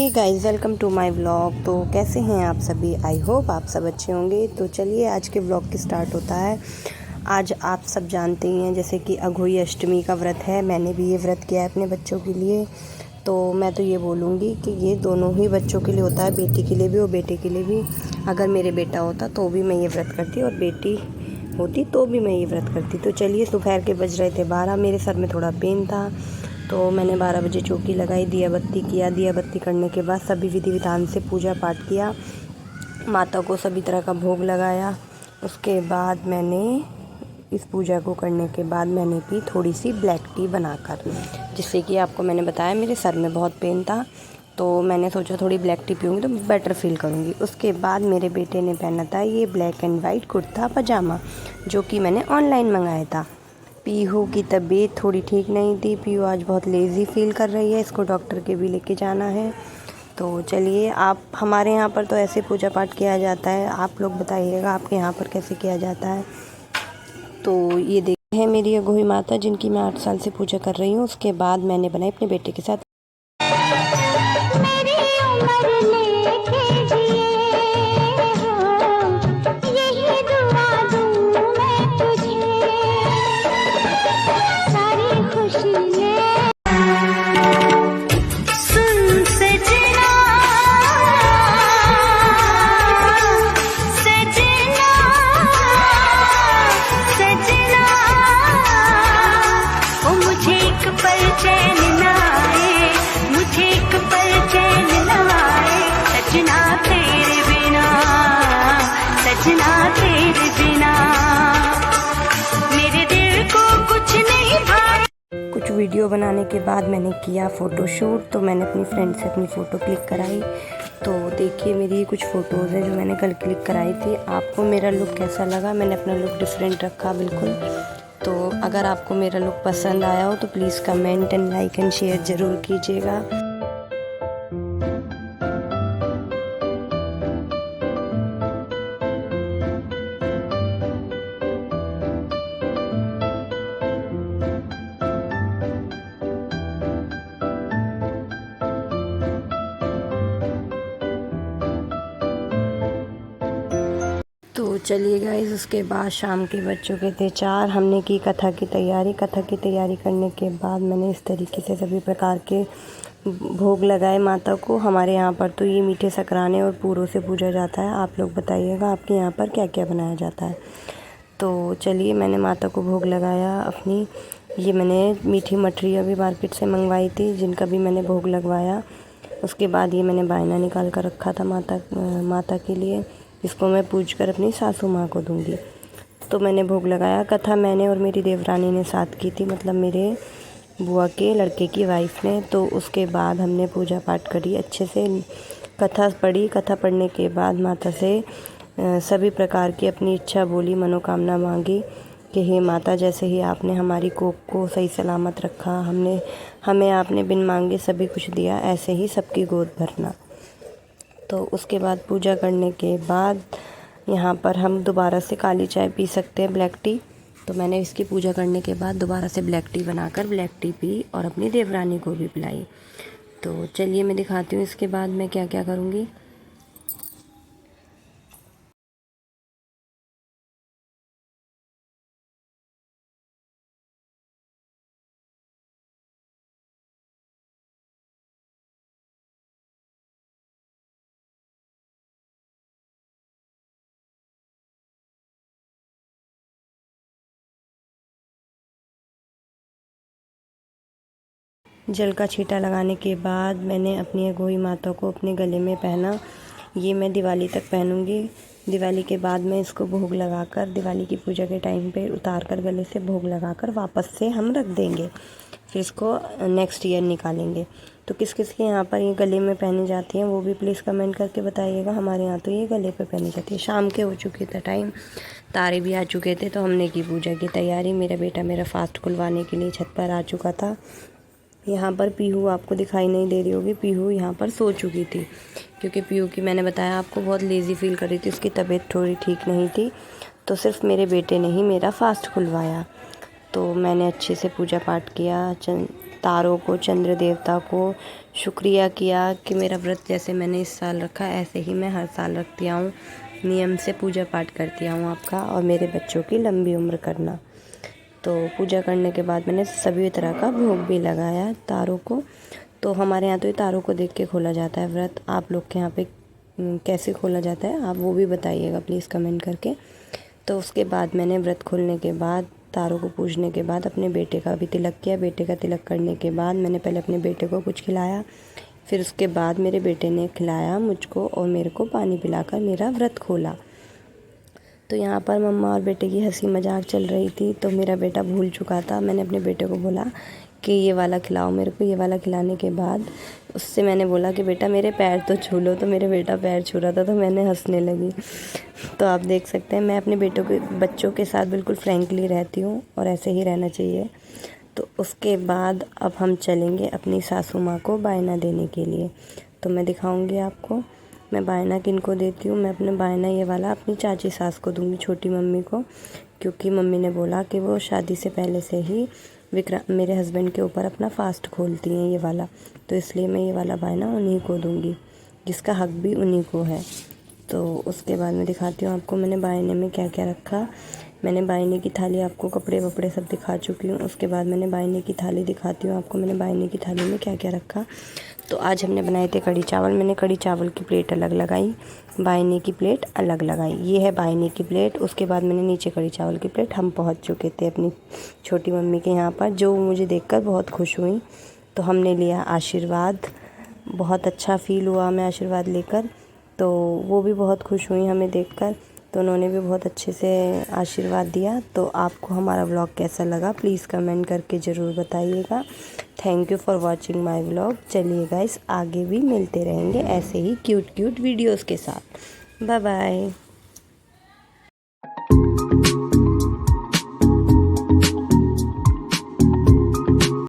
Hey guys, welcome to my vlog. तो कैसे हैं आप सभी? आई होप आप सब अच्छे होंगे। तो चलिए आज के व्लॉग की स्टार्ट होता है। आज आप सब जानते ही हैं जैसे कि अघोई अष्टमी का व्रत है। मैंने भी ये व्रत किया है अपने बच्चों के लिए। तो मैं तो ये बोलूँगी कि ये दोनों ही बच्चों के लिए होता है, बेटी के लिए भी और बेटे के लिए भी। अगर मेरे बेटा होता तो भी मैं ये व्रत करती और बेटी होती तो भी मैं ये व्रत करती। तो चलिए, दोपहर के बज रहे थे 12। मेरे सर में थोड़ा पेन था तो मैंने 12 बजे चौकी लगाई, दिया बत्ती किया। दिया बत्ती करने के बाद सभी विधि विधान से पूजा पाठ किया, माता को सभी तरह का भोग लगाया। उसके बाद मैंने इस पूजा को करने के बाद मैंने पी थोड़ी सी ब्लैक टी बनाकर, जिससे कि आपको मैंने बताया मेरे सर में बहुत पेन था तो मैंने सोचा थोड़ी ब्लैक टी पीऊँगी तो बेटर फील करूँगी। उसके बाद मेरे बेटे ने पहना था ये ब्लैक एंड वाइट कुर्ता पजामा, जो कि मैंने ऑनलाइन मंगाया था। पीहू की तबीयत थोड़ी ठीक नहीं थी। पीहू आज बहुत लेज़ी फील कर रही है, इसको डॉक्टर के भी लेके जाना है। तो चलिए, आप हमारे यहाँ पर तो ऐसे पूजा पाठ किया जाता है, आप लोग बताइएगा आपके यहाँ पर कैसे किया जाता है। तो ये देखते हैं मेरी अघोई माता, जिनकी मैं 8 साल से पूजा कर रही हूँ। उसके बाद मैंने बनाई अपने बेटे के साथ। मेरी उम्र लेके जिए हो, यही दुआ दूँ मैं तुझे, सारी खुशी ले। सुन सजना, सजना, सजना, ओ मुझे एक पल चैन ना आए, मुझे एक पल चैन ना आए, सजना तेरे बिना, सजना तेरे बिना, मेरे दिल को कुछ नहीं भाई। कुछ वीडियो बनाने के बाद मैंने किया फ़ोटोशूट। तो मैंने अपनी फ्रेंड से अपनी फ़ोटो क्लिक कराई। तो देखिए, मेरी कुछ फ़ोटोज़ हैं जो मैंने कल क्लिक कराई थी। आपको मेरा लुक कैसा लगा? मैंने अपना लुक डिफरेंट रखा बिल्कुल। तो अगर आपको मेरा लुक पसंद आया हो तो please comment and like and share ज़रूर कीजिएगा। तो चलिए गाइस, उसके बाद शाम के बज चुके थे 4। हमने की कथा की तैयारी। कथा की तैयारी करने के बाद मैंने इस तरीके से सभी प्रकार के भोग लगाए माता को। हमारे यहाँ पर तो ये मीठे शक्राने और पूरों से पूजा जाता है। आप लोग बताइएगा आपके यहाँ पर क्या क्या बनाया जाता है। तो चलिए, मैंने माता को भोग लगाया अपनी। ये मैंने मीठी मठरी अभी मार्केट से मंगवाई थी, जिनका भी मैंने भोग लगवाया। उसके बाद ये मैंने बायना निकाल कर रखा था माता के लिए, इसको मैं पूज कर अपनी सासू माँ को दूंगी। तो मैंने भोग लगाया। कथा मैंने और मेरी देवरानी ने साथ की थी, मतलब मेरे बुआ के लड़के की वाइफ ने। तो उसके बाद हमने पूजा पाठ करी अच्छे से, कथा पढ़ी। कथा पढ़ने के बाद माता से सभी प्रकार की अपनी इच्छा बोली, मनोकामना मांगी कि हे माता, जैसे ही आपने हमारी कोख को सही सलामत रखा, हमें आपने बिन मांगे सभी कुछ दिया, ऐसे ही सबकी गोद भरना। तो उसके बाद पूजा करने के बाद यहाँ पर हम दोबारा से काली चाय पी सकते हैं, ब्लैक टी। तो मैंने इसकी पूजा करने के बाद दोबारा से ब्लैक टी बनाकर ब्लैक टी पी और अपनी देवरानी को भी पिलाई। तो चलिए, मैं दिखाती हूँ इसके बाद मैं क्या क्या करूँगी। जल का छींटा लगाने के बाद मैंने अपनी अघोई माता को अपने गले में पहना। ये मैं दिवाली तक पहनूंगी। दिवाली के बाद मैं इसको भोग लगाकर, दिवाली की पूजा के टाइम पे उतार कर गले से भोग लगाकर वापस से हम रख देंगे। फिर इसको नेक्स्ट ईयर निकालेंगे। तो किस किस के यहाँ पर ये गले में पहनी जाती हैं वो भी प्लीज़ कमेंट करके बताइएगा। हमारे यहाँ तो ये गले पे पहनी जाती है। शाम के हो चुके थे टाइम, तारे भी आ चुके थे, तो हमने की पूजा की तैयारी। मेरा बेटा मेरा फास्ट खुलवाने के लिए छत पर आ चुका था। यहाँ पर पीहू आपको दिखाई नहीं दे रही होगी, पीहू यहाँ पर सो चुकी थी, क्योंकि पीहू की मैंने बताया आपको बहुत लेज़ी फील कर रही थी, उसकी तबीयत थोड़ी ठीक नहीं थी। तो सिर्फ मेरे बेटे ने ही मेरा फास्ट खुलवाया। तो मैंने अच्छे से पूजा पाठ किया, तारों को, चंद्र देवता को शुक्रिया किया कि मेरा व्रत जैसे मैंने इस साल रखा ऐसे ही मैं हर साल रखती आऊँ, नियम से पूजा पाठ करती आऊँ आपका और मेरे बच्चों की लंबी उम्र करना। तो पूजा करने के बाद मैंने सभी तरह का भोग भी लगाया तारों को। तो हमारे यहाँ तो ये तारों को देख के खोला जाता है व्रत। आप लोग के यहाँ पे कैसे खोला जाता है आप वो भी बताइएगा प्लीज़ कमेंट करके। तो उसके बाद मैंने व्रत खोलने के बाद तारों को पूजने के बाद अपने बेटे का भी तिलक किया। बेटे का तिलक करने के बाद मैंने पहले अपने बेटे को कुछ खिलाया, फिर उसके बाद मेरे बेटे ने खिलाया मुझको और मेरे को पानी पिलाकर मेरा व्रत खोला। तो यहाँ पर मम्मा और बेटे की हंसी मजाक चल रही थी। तो मेरा बेटा भूल चुका था। मैंने अपने बेटे को बोला कि ये वाला खिलाओ मेरे को। ये वाला खिलाने के बाद उससे मैंने बोला कि बेटा मेरे पैर तो छू लो। तो मेरे बेटा पैर छू रहा था तो मैंने हंसने लगी। तो आप देख सकते हैं मैं अपने बच्चों के साथ बिल्कुल फ्रैंकली रहती हूँ और ऐसे ही रहना चाहिए। तो उसके बाद अब हम चलेंगे अपनी सासू माँ को बायना देने के लिए। तो मैं दिखाऊंगी आपको मैं बायना किनको देती हूँ। मैं अपने बायना ये वाला अपनी चाची सास को दूँगी, छोटी मम्मी को, क्योंकि मम्मी ने बोला कि वो शादी से पहले से ही मेरे हस्बैंड के ऊपर अपना फास्ट खोलती हैं ये वाला। तो इसलिए मैं ये वाला बायना उन्हीं को दूँगी, जिसका हक भी उन्हीं को है। तो उसके बाद मैं दिखाती हूँ आपको मैंने बायने में क्या क्या रखा। मैंने बायने की थाली आपको कपड़े वपड़े सब दिखा चुकी हूँ। उसके बाद मैंने बायने की थाली दिखाती हूँ आपको मैंने बायने की थाली में क्या क्या रखा। तो आज हमने बनाए थे कढ़ी चावल। मैंने कढ़ी चावल की प्लेट अलग लगाई, बायने की प्लेट अलग लगाई। ये है बायने की प्लेट। उसके बाद मैंने नीचे कढ़ी चावल की प्लेट। हम पहुँच चुके थे अपनी छोटी मम्मी के यहाँ पर, जो मुझे देखकर बहुत खुश हुई। तो हमने लिया आशीर्वाद, बहुत अच्छा फ़ील हुआ हमें आशीर्वाद लेकर। तो वो भी बहुत खुश हुई हमें देखकर। तो उन्होंने भी बहुत अच्छे से आशीर्वाद दिया। तो आपको हमारा व्लॉग कैसा लगा प्लीज़ कमेंट करके ज़रूर बताइएगा। Thank you for watching my vlog. चलिए गाइस आगे भी मिलते रहेंगे ऐसे ही क्यूट वीडियोस के साथ। Bye bye.